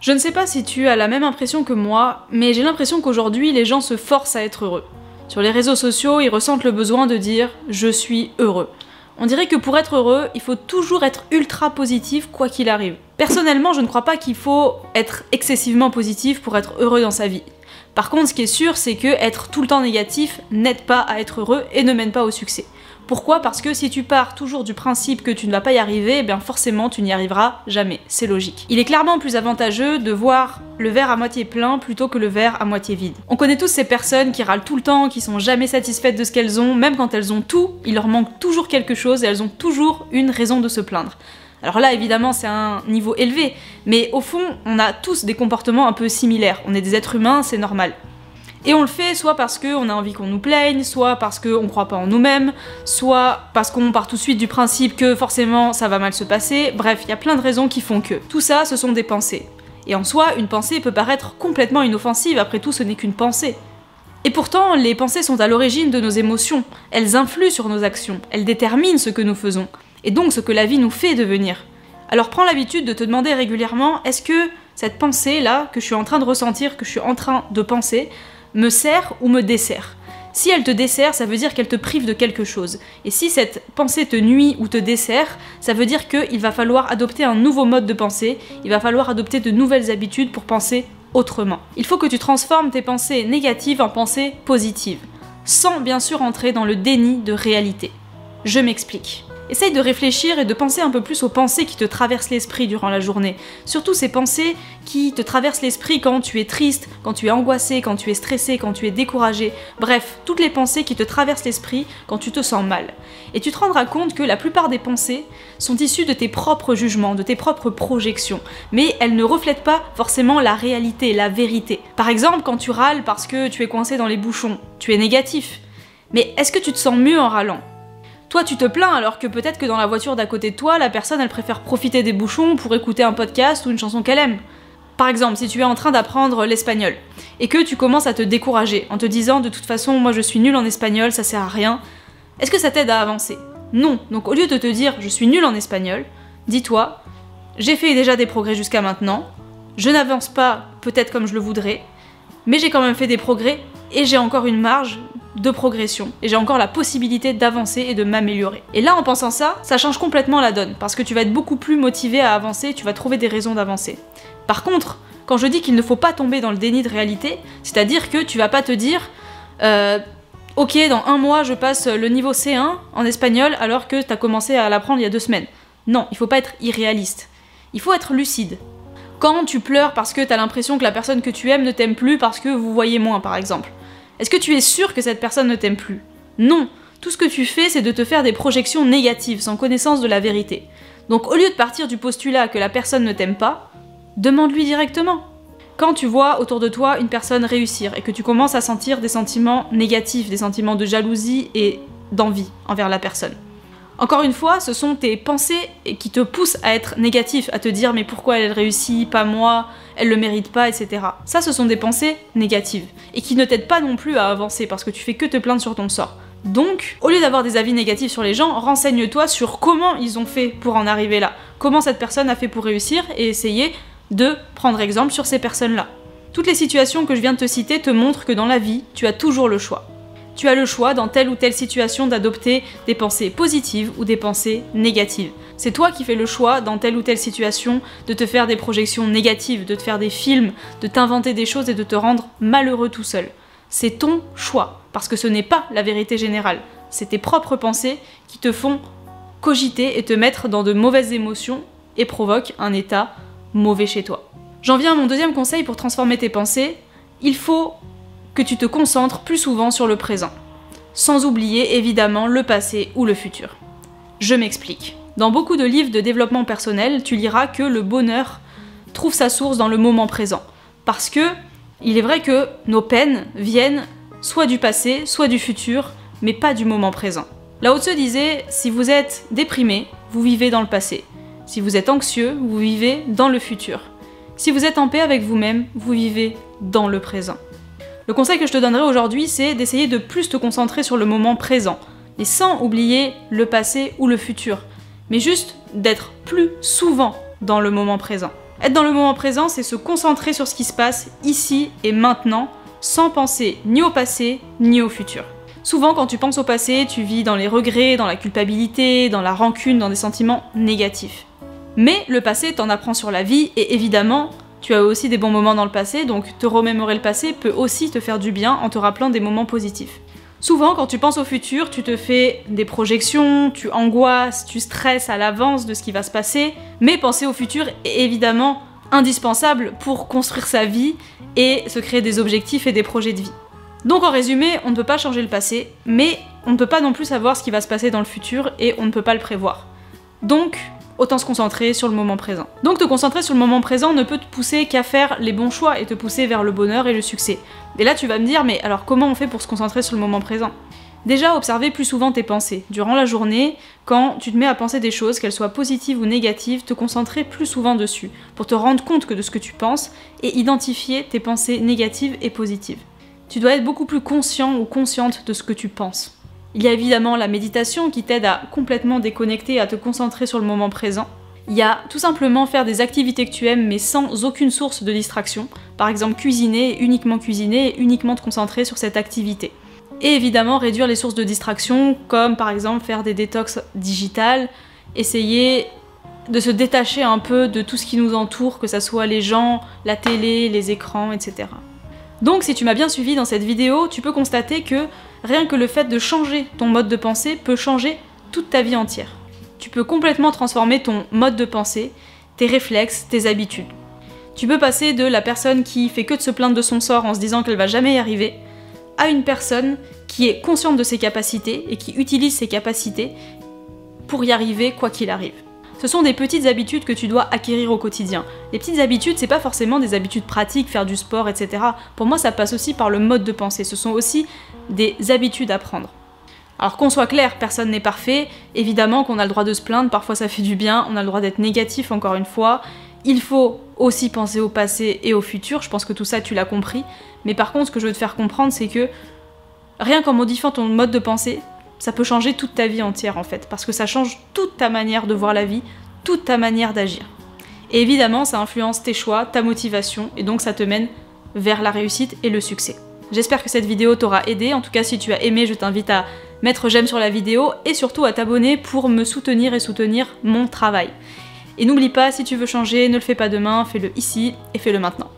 Je ne sais pas si tu as la même impression que moi, mais j'ai l'impression qu'aujourd'hui les gens se forcent à être heureux. Sur les réseaux sociaux, ils ressentent le besoin de dire « je suis heureux ». On dirait que pour être heureux, il faut toujours être ultra positif quoi qu'il arrive. Personnellement, je ne crois pas qu'il faut être excessivement positif pour être heureux dans sa vie. Par contre, ce qui est sûr, c'est que être tout le temps négatif n'aide pas à être heureux et ne mène pas au succès. Pourquoi? Parce que si tu pars toujours du principe que tu ne vas pas y arriver, eh bien forcément tu n'y arriveras jamais, c'est logique. Il est clairement plus avantageux de voir le verre à moitié plein plutôt que le verre à moitié vide. On connaît tous ces personnes qui râlent tout le temps, qui sont jamais satisfaites de ce qu'elles ont, même quand elles ont tout, il leur manque toujours quelque chose et elles ont toujours une raison de se plaindre. Alors là, évidemment, c'est un niveau élevé, mais au fond, on a tous des comportements un peu similaires. On est des êtres humains, c'est normal. Et on le fait soit parce qu'on a envie qu'on nous plaigne, soit parce qu'on croit pas en nous-mêmes, soit parce qu'on part tout de suite du principe que forcément ça va mal se passer, bref, il y a plein de raisons qui font que. Tout ça, ce sont des pensées. Et en soi, une pensée peut paraître complètement inoffensive, après tout ce n'est qu'une pensée. Et pourtant, les pensées sont à l'origine de nos émotions, elles influent sur nos actions, elles déterminent ce que nous faisons, et donc ce que la vie nous fait devenir. Alors prends l'habitude de te demander régulièrement, est-ce que cette pensée-là, que je suis en train de ressentir, que je suis en train de penser, me sert ou me dessert? Si elle te dessert, ça veut dire qu'elle te prive de quelque chose. Et si cette pensée te nuit ou te dessert, ça veut dire qu'il va falloir adopter un nouveau mode de pensée, il va falloir adopter de nouvelles habitudes pour penser autrement. Il faut que tu transformes tes pensées négatives en pensées positives, sans bien sûr entrer dans le déni de réalité. Je m'explique. Essaye de réfléchir et de penser un peu plus aux pensées qui te traversent l'esprit durant la journée. Surtout ces pensées qui te traversent l'esprit quand tu es triste, quand tu es angoissé, quand tu es stressé, quand tu es découragé. Bref, toutes les pensées qui te traversent l'esprit quand tu te sens mal. Et tu te rendras compte que la plupart des pensées sont issues de tes propres jugements, de tes propres projections. Mais elles ne reflètent pas forcément la réalité, la vérité. Par exemple, quand tu râles parce que tu es coincé dans les bouchons, tu es négatif. Mais est-ce que tu te sens mieux en râlant ? Toi, tu te plains alors que peut-être que dans la voiture d'à côté de toi, la personne, elle préfère profiter des bouchons pour écouter un podcast ou une chanson qu'elle aime. Par exemple, si tu es en train d'apprendre l'espagnol et que tu commences à te décourager en te disant de toute façon, moi je suis nul en espagnol, ça sert à rien, est-ce que ça t'aide à avancer? Non. Donc au lieu de te dire je suis nul en espagnol, dis-toi, j'ai fait déjà des progrès jusqu'à maintenant, je n'avance pas peut-être comme je le voudrais, mais j'ai quand même fait des progrès et j'ai encore une marge de progression, et j'ai encore la possibilité d'avancer et de m'améliorer. Et là, en pensant ça, ça change complètement la donne, parce que tu vas être beaucoup plus motivé à avancer, tu vas trouver des raisons d'avancer. Par contre, quand je dis qu'il ne faut pas tomber dans le déni de réalité, c'est-à-dire que tu vas pas te dire ok, dans 1 mois, je passe le niveau C1 en espagnol, alors que t'as commencé à l'apprendre il y a 2 semaines. Non, il faut pas être irréaliste. Il faut être lucide. Quand tu pleures parce que t'as l'impression que la personne que tu aimes ne t'aime plus parce que vous voyez moins, par exemple, est-ce que tu es sûr que cette personne ne t'aime plus? Non. Tout ce que tu fais, c'est de te faire des projections négatives, sans connaissance de la vérité. Donc au lieu de partir du postulat que la personne ne t'aime pas, demande-lui directement. Quand tu vois autour de toi une personne réussir et que tu commences à sentir des sentiments négatifs, des sentiments de jalousie et d'envie envers la personne. Encore une fois, ce sont tes pensées qui te poussent à être négatif, à te dire mais pourquoi elle réussit, pas moi, elle le mérite pas, etc. Ça, ce sont des pensées négatives et qui ne t'aident pas non plus à avancer parce que tu fais que te plaindre sur ton sort. Donc, au lieu d'avoir des avis négatifs sur les gens, renseigne-toi sur comment ils ont fait pour en arriver là, comment cette personne a fait pour réussir et essayer de prendre exemple sur ces personnes-là. Toutes les situations que je viens de te citer te montrent que dans la vie, tu as toujours le choix. Tu as le choix dans telle ou telle situation d'adopter des pensées positives ou des pensées négatives. C'est toi qui fais le choix dans telle ou telle situation de te faire des projections négatives, de te faire des films, de t'inventer des choses et de te rendre malheureux tout seul. C'est ton choix, parce que ce n'est pas la vérité générale. C'est tes propres pensées qui te font cogiter et te mettre dans de mauvaises émotions et provoquent un état mauvais chez toi. J'en viens à mon deuxième conseil pour transformer tes pensées. Il faut que tu te concentres plus souvent sur le présent, sans oublier évidemment le passé ou le futur. Je m'explique. Dans beaucoup de livres de développement personnel, tu liras que le bonheur trouve sa source dans le moment présent. Parce que, il est vrai que nos peines viennent soit du passé, soit du futur, mais pas du moment présent. Lao Tse disait, si vous êtes déprimé, vous vivez dans le passé. Si vous êtes anxieux, vous vivez dans le futur. Si vous êtes en paix avec vous-même, vous vivez dans le présent. Le conseil que je te donnerai aujourd'hui, c'est d'essayer de plus te concentrer sur le moment présent, et sans oublier le passé ou le futur, mais juste d'être plus souvent dans le moment présent. Être dans le moment présent, c'est se concentrer sur ce qui se passe ici et maintenant, sans penser ni au passé, ni au futur. Souvent, quand tu penses au passé, tu vis dans les regrets, dans la culpabilité, dans la rancune, dans des sentiments négatifs. Mais le passé t'en apprend sur la vie, et évidemment, tu as aussi des bons moments dans le passé, donc te remémorer le passé peut aussi te faire du bien en te rappelant des moments positifs. Souvent, quand tu penses au futur, tu te fais des projections, tu angoisses, tu stresses à l'avance de ce qui va se passer, mais penser au futur est évidemment indispensable pour construire sa vie et se créer des objectifs et des projets de vie. Donc en résumé, on ne peut pas changer le passé, mais on ne peut pas non plus savoir ce qui va se passer dans le futur et on ne peut pas le prévoir. Donc, autant se concentrer sur le moment présent. Donc te concentrer sur le moment présent ne peut te pousser qu'à faire les bons choix et te pousser vers le bonheur et le succès. Et là tu vas me dire, mais alors comment on fait pour se concentrer sur le moment présent? Déjà, observer plus souvent tes pensées. Durant la journée, quand tu te mets à penser des choses, qu'elles soient positives ou négatives, te concentrer plus souvent dessus, pour te rendre compte que de ce que tu penses et identifier tes pensées négatives et positives. Tu dois être beaucoup plus conscient ou consciente de ce que tu penses. Il y a évidemment la méditation qui t'aide à complètement déconnecter, à te concentrer sur le moment présent. Il y a tout simplement faire des activités que tu aimes mais sans aucune source de distraction. Par exemple cuisiner, uniquement te concentrer sur cette activité. Et évidemment réduire les sources de distraction comme par exemple faire des détox digitales, essayer de se détacher un peu de tout ce qui nous entoure, que ça soit les gens, la télé, les écrans, etc. Donc si tu m'as bien suivi dans cette vidéo, tu peux constater que rien que le fait de changer ton mode de pensée peut changer toute ta vie entière. Tu peux complètement transformer ton mode de pensée, tes réflexes, tes habitudes. Tu peux passer de la personne qui fait que de se plaindre de son sort en se disant qu'elle va jamais y arriver, à une personne qui est consciente de ses capacités et qui utilise ses capacités pour y arriver quoi qu'il arrive. Ce sont des petites habitudes que tu dois acquérir au quotidien. Les petites habitudes, c'est pas forcément des habitudes pratiques, faire du sport, etc. Pour moi, ça passe aussi par le mode de pensée. Ce sont aussi des habitudes à prendre. Alors qu'on soit clair, personne n'est parfait. Évidemment qu'on a le droit de se plaindre, parfois ça fait du bien. On a le droit d'être négatif, encore une fois. Il faut aussi penser au passé et au futur. Je pense que tout ça, tu l'as compris. Mais par contre, ce que je veux te faire comprendre, c'est que rien qu'en modifiant ton mode de pensée, ça peut changer toute ta vie entière en fait, parce que ça change toute ta manière de voir la vie, toute ta manière d'agir. Et évidemment, ça influence tes choix, ta motivation, et donc ça te mène vers la réussite et le succès. J'espère que cette vidéo t'aura aidé, en tout cas si tu as aimé, je t'invite à mettre j'aime sur la vidéo, et surtout à t'abonner pour me soutenir et soutenir mon travail. Et n'oublie pas, si tu veux changer, ne le fais pas demain, fais-le ici et fais-le maintenant.